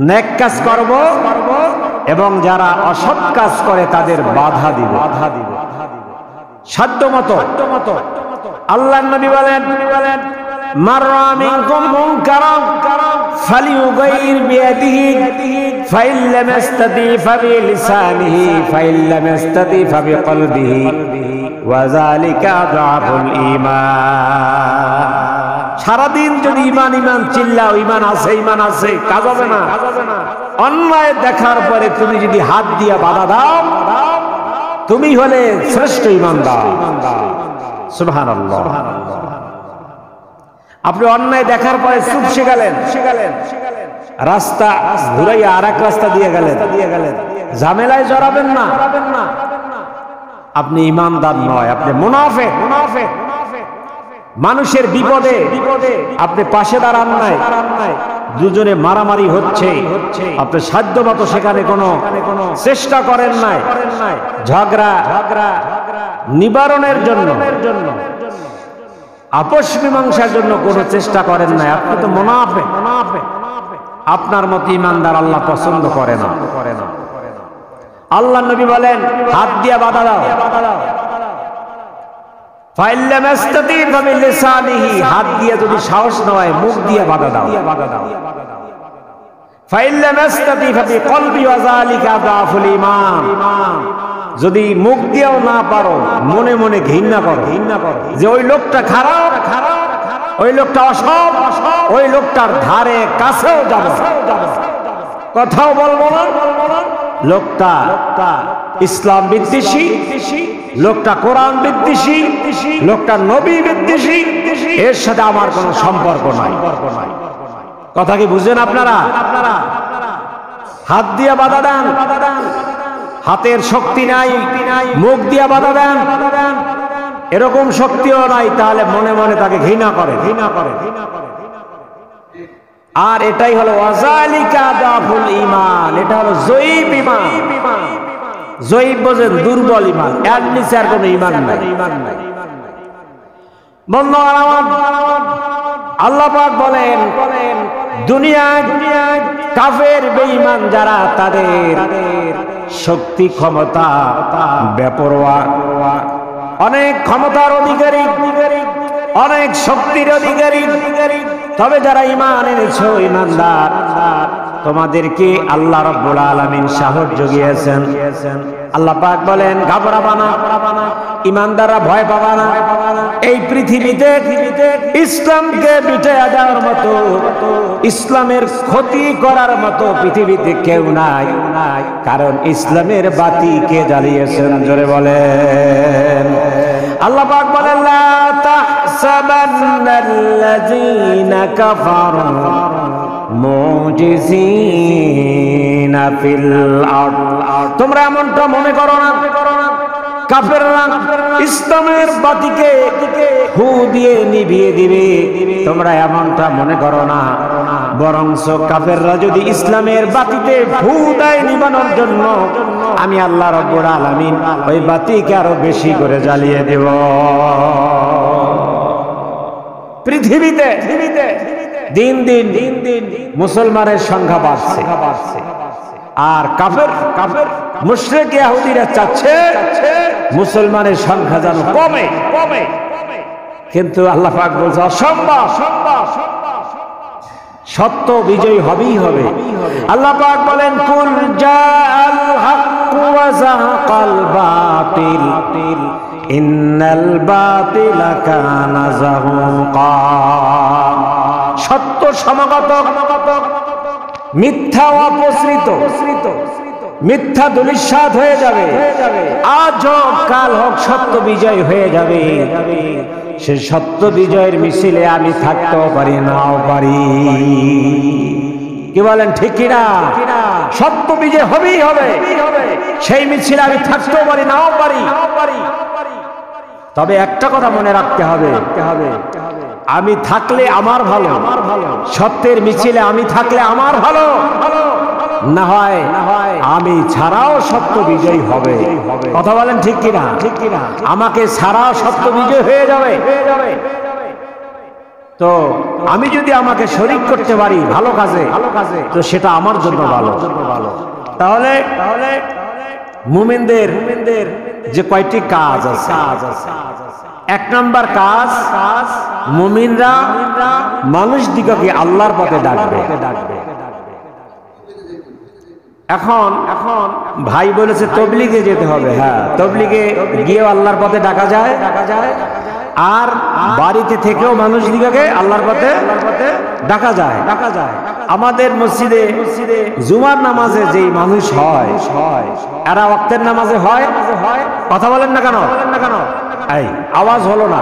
নেক কাজ করব এবং যারা অসৎ কাজ করে তাদের বাধা দিব সাধ্যমতো। আল্লাহর নবী বলেন মাররা মিনকুম মুনকারান ফালিয়ুগাইর বিয়াদিহি ফাইন লাম ইস্তাতি ফাবিলিসানিহি ফাইন লাম ইস্তাতি ফাবিকলবিহি ওয়া যালিকা আযআফুল ঈমান। সারাদিন যদি ঈমান ঈমান চিল্লাও, ঈমান আছে কাজ হবে না। অন্যায় দেখার পরে তুমি যদি হাত দিয়ে বাধা দাও, তুমি হলে শ্রেষ্ঠ ঈমানদার। সুবহানাল্লাহ। আপনি অন্যায় দেখার পরে চুপসে গেলেন, রাস্তা ঘুরাইয়া আরেক রাস্তা দিয়ে গেলেন, ঝামেলায় জড়াবেন না, আপনি ঈমানদার নয়, আপনি মুনাফিক। মানুষের বিপদে আপনি পাশে দাঁড়ান নাই, দুজনে মারামারি হচ্ছে, আপনি সাধ্যমতো সেখানে কোনো চেষ্টা করেন নাই, ঝগড়া নিবারণের জন্য, আপোষ মীমাংসার জন্য কোনো চেষ্টা করেন নাই, আপনি তো মুনাফিক। আপনার মতো ঈমানদার আল্লাহ পছন্দ করে না। আল্লাহর নবী বলেন হাত দিয়ে বাধা দাও। ফাইন লাম ইস্তাতি ফাবিলিসানিহি, হাত দিয়ে যদি সাহস না হয় মুখ দিয়ে বাধা দাও। ফাইন লাম ইস্তাতি ফাবিকলবি ওয়া যালিকা আযআফুল ঈমান, যদি মুখ দিয়েও না পারো মনে মনে ঘৃণা করো যে ওই লোকটা খারাপ, ওই লোকটা অসৎ, ওই লোকটার ধারে কাছেও যাব, কথাও বলবো না। লোকটা ইসলাম বিদ্বেষী, লোকটা কোরআন বিদ্বেষী, লোকটা নবী বিদ্বেষী, এর সাথে আমার কোনো সম্পর্ক নাই। কথা কি বুঝেন আপনারা? হাত দিয়ে বাধা দেন, হাতের শক্তি নাই, মুখ দিয়ে বাধা দেন, এরকম শক্তিও নাই, তাহলে মনে মনে তাকে ঘৃণা করে। আর এটাই হলো ওয়াজালিকা আযআফুল ঈমান, এটা হলো জয়ীব ঈমান। জয়ীব বোঝেন দুর্বল ঈমান, এর নিচে আর কোনো ঈমান নাই। বন্ধুগণ আমার, আল্লাহ পাক বলেন দুনিয়ায় কাফের বেঈমান যারা, তাদের শক্তি ক্ষমতা বেপরোয়া, অনেক ক্ষমতার অধিকারী, অনেক শক্তির অধিকারী, তবে যারা ঈমান এনেছো ঈমানদার, তোমাদেরকে আল্লাহ রাব্বুল আলামিন সাহস জুগিয়েছেন। আল্লাহ পাক বলেন ঘাবড়াবা না, ঈমানদাররা ভয় পাবা না। এই পৃথিবীতে ইসলামকে মিটাইয়া দেওয়ার মতো, ইসলামের ক্ষতি করার মতো পৃথিবীতে কেউ নাই, কারণ ইসলামের বাতি কে জ্বালিয়েছেন? জোরে বলেন। আল্লাহ পাক বলেন লা তাহসাবান্নাল্লাযীনা কাফারু মুজিজিনা ফিল আরদ, তোমরা এমনটা মনে করো না কাফেররা ইসলামের বাতিকে ফু দিয়ে নিভিয়ে দিবে, তোমরা এমনটা মনে করো না। বরঞ্চ কাফেররা যদি ইসলামের বাতিতে ফু দেয় নিবানোর জন্য, আমি আল্লাহ রাব্বুল আলামিন ওই বাতিকে আরো বেশি করে জ্বালিয়ে দেব। পৃথিবীতে দিন দিন মুসলমানের সংখ্যা বাড়ছে, আর কাফের মুশরিক ইহুদিরা চাচ্ছে মুসলমানের সংখ্যা যেন কমে। কিন্তু আল্লাহ পাক বলছে অসম্ভব, সত্য বিজয়ী হবেই হবে। আল্লাহ পাক বলেন কুল জাআল হাক্কু ওয়া যাহাকাল বাতিল ইন্নাল বাতিলা কানা যাহুকা, সত্য সমাগত, মিথ্যা অপসৃত, মিথ্যা ধূলিসাৎ হয়ে যাবে। আজ হোক কাল হোক সত্য বিজয় হয়ে যাবে। সে সত্য বিজয়ের মিছিলে আমি থাকতেও পারি নাও পারি। কি বলেন ঠিক কিনা? সত্য বিজয় হবেই হবে, সেই মিছিলে আমি থাকতেও পারি নাও পারি। তবে একটা কথা মনে রাখতে হবে, আমি থাকলে আমার ভালো, সত্যের মিছিলে আমি থাকলে আমার ভালো, না হয় আমি ছাড়াও সত্য বিজয়ী হবে। কথা বলেন ঠিক কিনা? আমাকে ছাড়াও সত্য বিজয় হয়ে যাবে। তো আমি যদি আমাকে শরীক করতে পারি ভালো কাজে, তো সেটা আমার জন্য ভালো। তাহলে মুমিনদের যে কয়টি কাজ আছে, এক নাম্বার কাজ, মুমিনরা মানুষ দিগকে আল্লাহর পথে ডাকবে। এখন ভাই বলেছে তবলিগে যেতে হবে। হ্যাঁ, তবলিগে গিয়েও আল্লাহর পথে ডাকা যায়, আর বাড়িতে থেকেও মানুষ দিগকে আল্লাহর পথে ডাকা যায়। আমাদের মসজিদে জুমার নামাজে যেই মানুষ হয়, এরা ওয়াক্তের নামাজে হয়? কথা বলেন না কেন? এই আওয়াজ হলো না।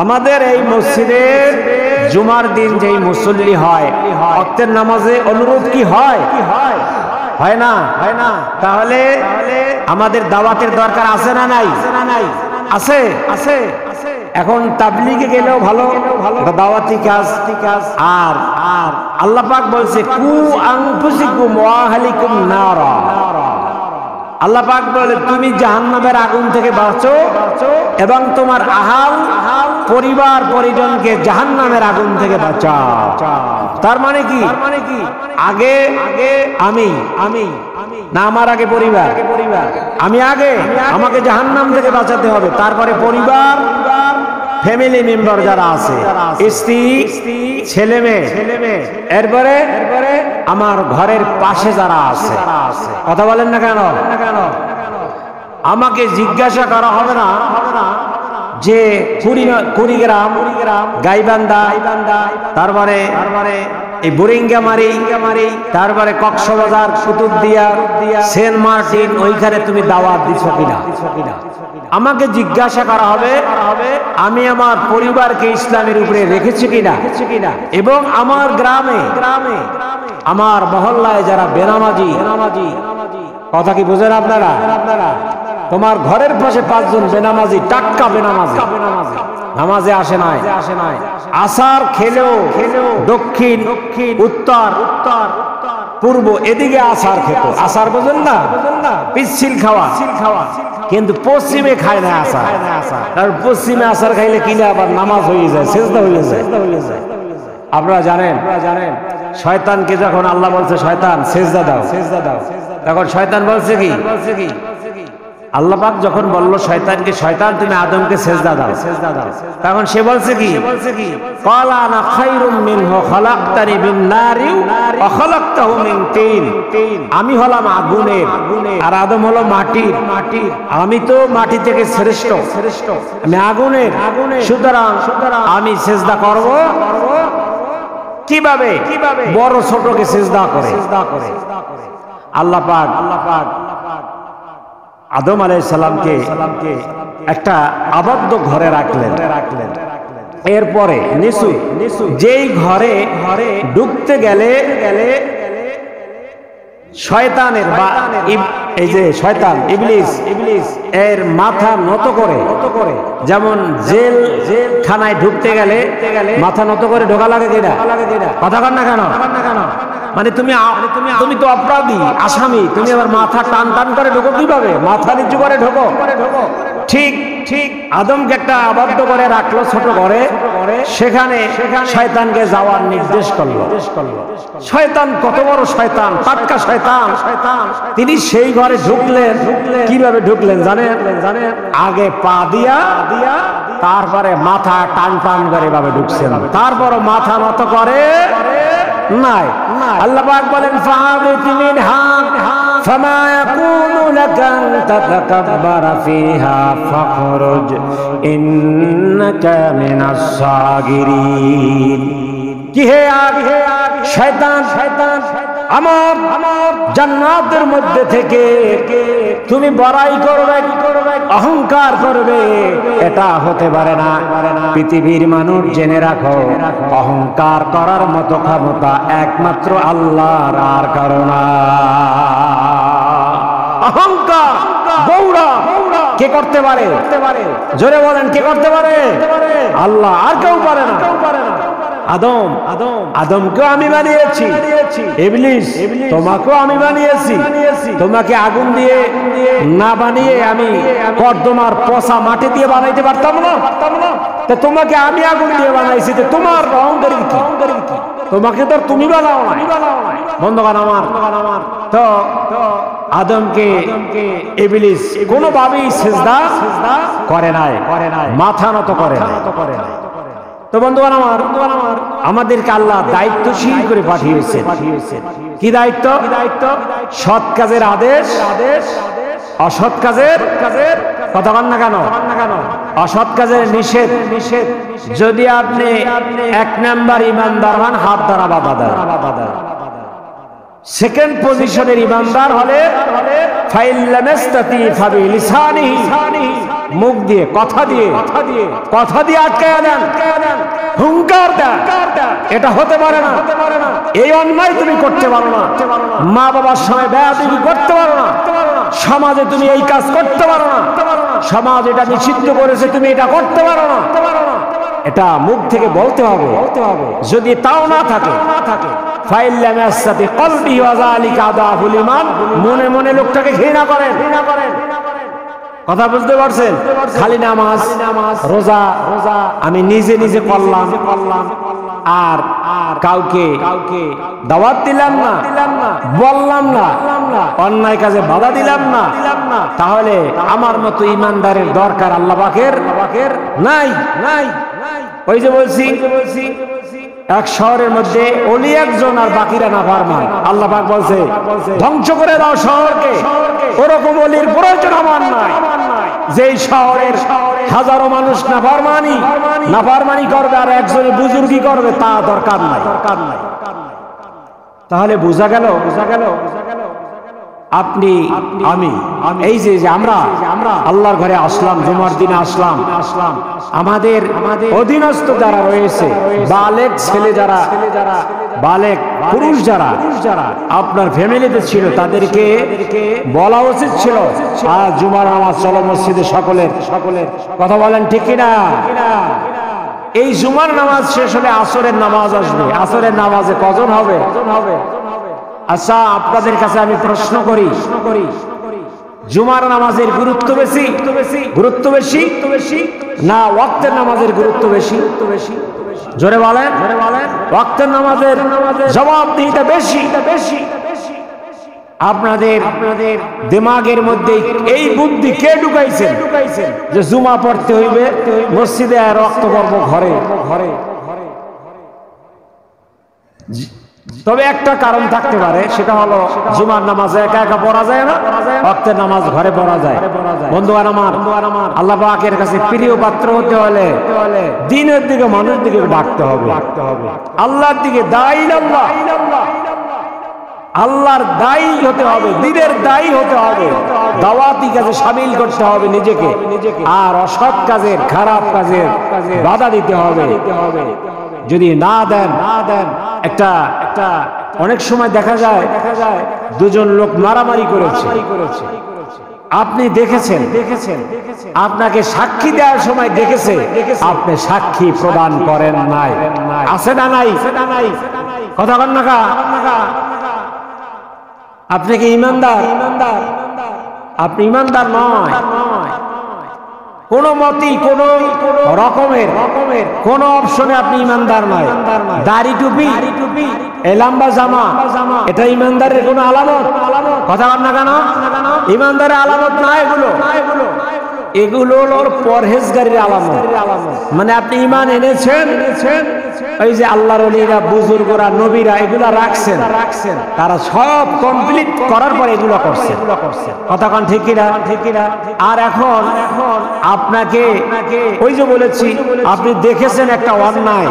আমাদের এই মসজিদের জুমার দিন যেই মুসল্লি হয়, ওয়াক্তের নামাজে অনুরূপ কি হয়? হয় না? তাহলে আমাদের দাওয়াতের দরকার আছে না নাই? আছে। এখন তাবলীগে গেলেও ভালো, দাওয়াতি কাজ। আর আল্লাহ পাক বলছে কু আনফুসিকুম ওয়া আহলিকুম নারা। আল্লাহ পাক বলে তুমি জাহান্নামের আগুন থেকে বাঁচো এবং তোমার আহাল পরিবার পরিজনকে জাহান্নামের আগুন থেকে বাঁচাও। তার মানে কি? আগে আমি না, আমার আগে পরিবার। আমি আগে, আমাকে জাহান্নাম থেকে বাঁচাতে হবে, তারপরে পরিবার, ফ্যামিলি মেম্বার যারা আছে, স্ত্রী, ছেলে মেয়ে, এরপরে আমার ঘরের পাশে যারা আছে। কথা বলেন না কেন? আমাকে জিজ্ঞাসা করা হবে না যে কুড়িগ্রাম, গাইবান্ধা, তারপরে এই বুরিঙ্গামারি, তারপরে কক্সবাজার, কুতুবদিয়া, সেন্ট মার্টিন, ওইখানে তুমি দাওয়াত দিছো কিনা। আমাকে জিজ্ঞাসা করা হবে আমি আমার পরিবারকে ইসলামের উপরে রেখেছি কিনা, এবং আমার গ্রামে, আমার মহল্লায় যারা বেনামাজি। কথা কি বুঝেন আপনারা? তোমার ঘরের পাশে 5 জন বেনামাজি, টাটকা বেনামাজি, নামাজে আসে নাই, আসার খেলেও দক্ষিণ, উত্তর, পূর্ব, এদিকে আসার খেত। আসার বোঝেন না? পিচ্ছিল খাওয়া, কিন্তু পশ্চিমে খায় না আসার। আর পশ্চিমে আসার খাইলে কিনা আবার নামাজ হয়ে যায়, সেজদা হয়ে যায়। আপনারা জানেন শয়তানকে যখন আল্লাহ বলছে শয়তান সেজদা দাও, তখন শয়তান বলছে কি? আল্লাহ পাক যখন বলল শয়তানকে, শয়তান তুমি আদমকে সেজদা দাও, তখন সে বলছে কি? ক্বালা আনা খায়রুম মিনহু খালাকতানি মিন নারিন ওয়া খালাকতাহু মিন তিন। আমি হলাম আগুনের আর আদম হলো মাটির। আমি তো মাটি থেকে শ্রেষ্ঠ, আমি আগুনের। সুতরাং আমি সেজদা করব কিভাবে? বড় ছোটকে সেজদা করে। আল্লাহ পাক আদম আলাইহিস সালামকে একটা আবদ্ধ ঘরে রাখলেন। এরপরে নিচু যেই ঘরে ঢুকতে গেলে শয়তানের বা এই যে শয়তান ইবলিস এর মাথা নত করে, যেমন জেল খানায় ঢুকতে গেলে মাথা নত করে ঢোকা লাগে কিনা? কথা কন না কেন? মানে তুমি তো অপরাধী, আসামি, তুমি আবার মাথা টান করে ঢোকো কিভাবে? মাথা নিচু করে ঢোকো। ঠিক আদমকে একটা আবদ্ধ করে রাখলো ছোট ঘরে, সেখানে শয়তানকে যাওয়ার নির্দেশ করলো। শয়তান কত বড় শয়তান, টাটকা শয়তান। তিনি সেই ঘরে ঢুকলেন। কিভাবে ঢুকলেন জানেন? আগে পা দিয়া, তারপরে মাথা টান করে ভাবে ঢুকছেন, তারপর মাথা নত করে নাই। আল্লাহ পাক বলেন ফাহাবিত মিনহা ফামা ইয়াকুনু লাকা আন তাতাকাব্বারা ফিহা ফাখরুজ ইন্নাকা মিনাস সাগিরিন। কি হে শয়তান, আমার জান্নাতের মধ্যে থেকে তুমি বড়াই করবে, অহংকার করবে, এটা হতে পারে না। পৃথিবীর মানুষ জেনে রাখো, অহংকার করার মতো ক্ষমতা একমাত্র আল্লাহর, আর কারো না। অহংকার, গৌরব কে করতে পারে? জোরে বলেন, কে করতে পারে? আল্লাহ, আর কেউ পারে না। আদমকেও আমি বানিয়েছি, ইবলিস তোমাকেও আমি বানিয়েছি। তোমাকে আগুন দিয়ে না বানিয়ে আমি কর্দমার পচা মাটি দিয়ে বানাইতে পারতাম না? তো তোমাকে আমি আগুন দিয়ে বানাইছি, তো তোমার অহংকারী কি? তোমাকে তো তুমি বানাও না। বন্ধুগণ আমার, তো আদমকে ইবলিস কোনোভাবেই সিজদা করে নাই, মাথা নত করে নাই। তো বন্ধুগণ আমার, আমাদেরকে আল্লাহ দায়িত্বশীল করে পাঠিয়েছে। কি দায়িত্ব? সৎ কাজের আদেশ, অসৎ কাজের কথা বল না কেন? অসৎ কাজের নিষেধ। যদি আপনি 1 নাম্বার ইমানদার হন, হাত দ্বারা বাধা দেন। সেকেন্ড পজিশনের ইমানদার হলে মুখ দিয়ে, কথা দিয়ে আটকায়া দেন, হুঙ্কার দেন, এটা হতে পারে না, এই অন্যায় তুমি করতে পারো না, মা বাবার সঙ্গে বেয়াদবি করতে পারো না, সমাজে তুমি এই কাজ করতে পারো না, সমাজ এটা নিষিদ্ধ করেছে, তুমি এটা করতে পারো না, এটা মুখ থেকে বলতে হবে। যদি তাও না থাকে, মনে মনে লোকটাকে ঘৃণা করেন। কথা বুঝতে পারছেন? খালি নামাজ রোজা আমি নিজে নিজে করলাম, আর কাউকে দাওয়াত দিলাম না, বললাম না, অন্যায় কাজে বাধা দিলাম না, তাহলে আমার মতো ইমানদারের দরকার আল্লাহ পাকের নাই। ওই যে বলছি, এক শহরের মধ্যে ওলি একজন আর বাকিরা নাফরমান। আল্লাহ পাক বলছে ধ্বংস করে দাও শহরকে। ওরকম ওলির প্রয়োজন আমার নাই। যেই শহরের হাজারো মানুষ নাফরমানি করবে আর একজনে বুজুর্গি করবে, তা দরকার নাই। তাহলে বোঝা গেল আপনি আমি এই যে আমরা আল্লাহর ঘরে আসলাম, জুমার দিনে আসলাম, আমাদের অধীনস্থ যারা রয়েছে, বালেক ছেলে যারা, বালেক পুরুষ যারা আপনার ফ্যামিলিতে ছিল, তাদেরকে বলা উচিত ছিল আর জুমার নামাজ চলো মসজিদে সকলের। কথা বলেন ঠিক কিনা? এই জুমার নামাজ শেষ হলে আসরের নামাজ আসবে। আসরের নামাজে কজন হবে? আচ্ছা, আপনাদের কাছে আমি প্রশ্ন করি, জুমার নামাজের গুরুত্ব বেশি না ওয়াক্তের নামাজের গুরুত্ব বেশি? জোরে বলেন। ওয়াক্তের নামাজের জবাবদিহিতা বেশি। আপনাদের দিমাগের মধ্যে এই বুদ্ধি কে ঢুকাইছেন যে জুমা পড়তে হইবে মসজিদে আর রক্ত করব ঘরে? তবে একটা কারণ থাকতে পারে, সেটা হলো জুমার নামাজে একা একা পড়া যায় না, ওয়াক্তের নামাজ ঘরে পড়া যায়। বন্ধুগণ আমার, আল্লাহ পাকের কাছে প্রিয় পাত্র হতে হলে দ্বীনের দিকে, মানুষের দিকে ডাকতে হবে, আল্লাহর দিকে দায়ী, আল্লাহর দায়ী হতে হবে, দ্বীনের দায়ী হতে হবে, দাওয়াতি কাজে শামিল করতে হবে নিজেকে, আর অসৎ কাজের, খারাপ কাজের বাধা দিতে হবে। যদি না দেন, একটা অনেক সময় দেখা যায় দুজন লোক মারামারি করেছে, আপনি দেখেছেন, আপনাকে সাক্ষী দেওয়ার সময় দেখেছে, আপনি সাক্ষী প্রদান করেন নাই। আছে না নাই? কথা বল না। আপনি কি ইমানদার? আপনি ইমানদার নয়। কোন মতি, কোন রকমের কোন অপশনে আপনি ইমানদার নয়। দাড়ি টুপি, এই লম্বা জামা, এটা ইমানদারের কোন আলামত? কথা বল না কেন? ইমানদারের আলামত না এগুলো হলো পরহেজগারির আলামত। মানে আপনি ঈমান এনেছেন, ওই যে আল্লাহর ওলিরা, বুজুর্গরা, নবীরা এগুলা রাখছেন, তারা সব কমপ্লিট করার পর এগুলো করছেন। কথা কোন ঠিক কিনা? আর এখন আপনাকে ওই যে বলেছি, আপনি দেখেছেন একটা অন্যায়,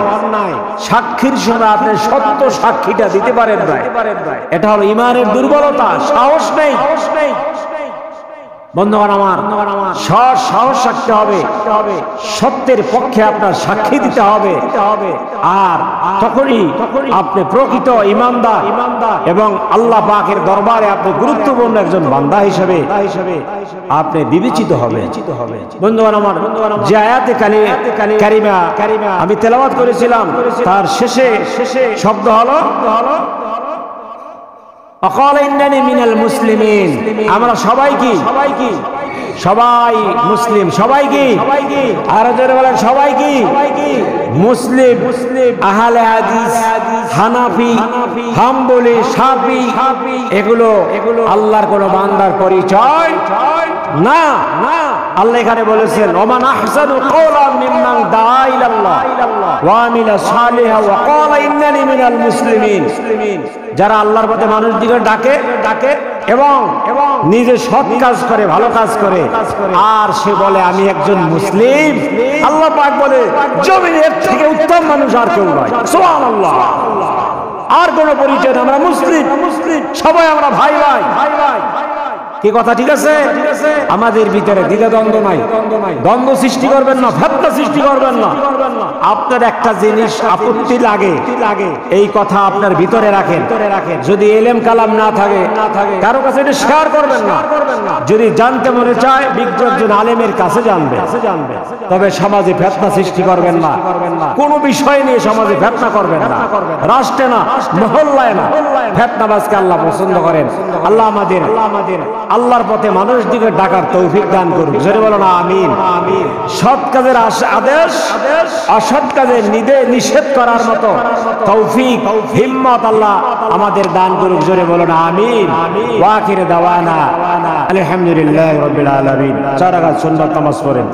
সাক্ষীর সময় আপনি সত্য সাক্ষীটা দিতে পারেন না, এটা হলো ঈমানের দুর্বলতা, সাহস নেই। বন্ধুগণ আমার, সৎ সাহস রাখতে হবে, সত্যের পক্ষে আপনার সাক্ষী দিতে হবে, আর তখনই আপনি প্রকৃত ইমানদার এবং আল্লাহ পাকের দরবারে আপনি গুরুত্বপূর্ণ একজন বান্দা হিসেবে আপনি বিবেচিত হবে। বন্ধুগণ আমার, যে আয়াতে কারিমা আমি তেলাওয়াত করেছিলাম তার শেষে শব্দ হলো অকাল ইন্নানি মিনাল মুসলিমিন। আমরা সবাই কি? সবাই মুসলিম। সবাই কি? আর যারা বলেন সবাই কি? মুসলিম। আহলে হাদিস, হানাফি, হাম্বলি, শাফি, এগুলো আল্লাহর কোন বান্দার পরিচয় না। আল্লাহ এখানে বলেছেন ওমান আহসানু কওলাম মিম্মান দাআ ইলাল্লাহ ওয়া আমিলা সালিহা ওয়া ক্বালা ইন্নানি মিনাল মুসলিমিন। যারা আল্লাহর পথে মানুষদিকে ডাকে এবং নিজে সৎ কাজ করে, ভালো কাজ করে, আর সে বলে আমি একজন মুসলিম, আল্লাহ পাক বলে জমিনের থেকে উত্তম মানুষ আর কেউ নয়। সুবহানাল্লাহ। আর কোন পরিচয় না, আমরা মুসলিম, সবাই আমরা ভাই ভাই। কি কথা ঠিক আছে? আমাদের ভিতরে দ্বিধাদ্বন্দ্ব নাই, দ্বন্দ্ব সৃষ্টি করবেন না, ফেতনা সৃষ্টি করবেন না। আপনার একটা জিনিস আপত্তি লাগে, এই কথা আপনার ভিতরে রাখেন। যদি এলেম কালাম না থাকে কারো কাছে এটা শেয়ার করবেন না। যদি জানতে মনে চায় বিজ্ঞ একজন আলেমের কাছে জানবে, তবে সমাজে ফেতনা সৃষ্টি করবেন না। কোনো বিষয় নিয়ে সমাজে ফেতনা করবেন না, রাষ্ট্রে না, মহল্লায় না। ফেতনাবাজকে আল্লাহ পছন্দ করেন। আল্লাহ আমাদের আল্লাহর পথে মানুষ দিকে ডাকার তৌফিক দান করুন। জোরে বলুন আমিন। সৎ কাজের আদেশ, অসৎ কাজের নিষেধ করার মতো তৌফিক, হিম্মত আল্লাহ আমাদের দান করুন। জোরে বলুন আমিন। ওয়া আখিরু দাওয়ানা আলহামদুলিল্লাহি রাব্বিল আলামিন। 4 রাকাত সুন্নাত নামাজ পড়েন।